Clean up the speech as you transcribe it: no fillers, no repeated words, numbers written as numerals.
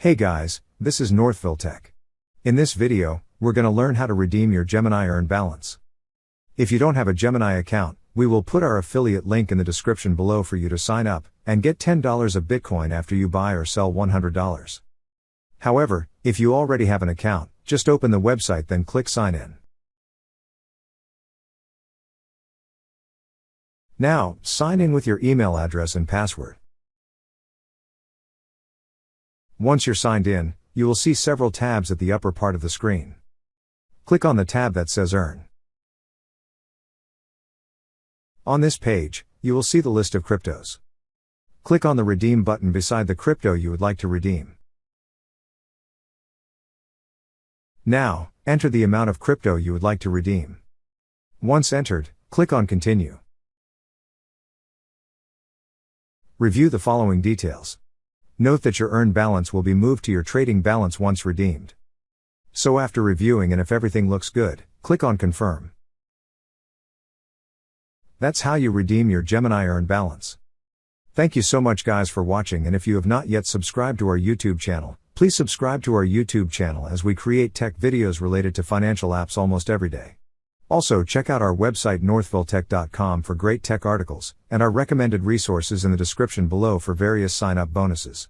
Hey guys, this is Northville Tech. In this video, we're going to learn how to redeem your Gemini Earn balance. If you don't have a Gemini account, we will put our affiliate link in the description below for you to sign up and get $10 of Bitcoin after you buy or sell $100. However, if you already have an account, just open the website then click sign in. Now, sign in with your email address and password. Once you're signed in, you will see several tabs at the upper part of the screen. Click on the tab that says Earn. On this page, you will see the list of cryptos. Click on the Redeem button beside the crypto you would like to redeem. Now, enter the amount of crypto you would like to redeem. Once entered, click on Continue. Review the following details. Note that your Earn balance will be moved to your trading balance once redeemed. So after reviewing and if everything looks good, click on Confirm. That's how you redeem your Gemini Earn balance. Thank you so much guys for watching, and if you have not yet subscribed to our YouTube channel, please subscribe to our YouTube channel as we create tech videos related to financial apps almost every day. Also check out our website northvilletech.com for great tech articles, and our recommended resources in the description below for various sign-up bonuses.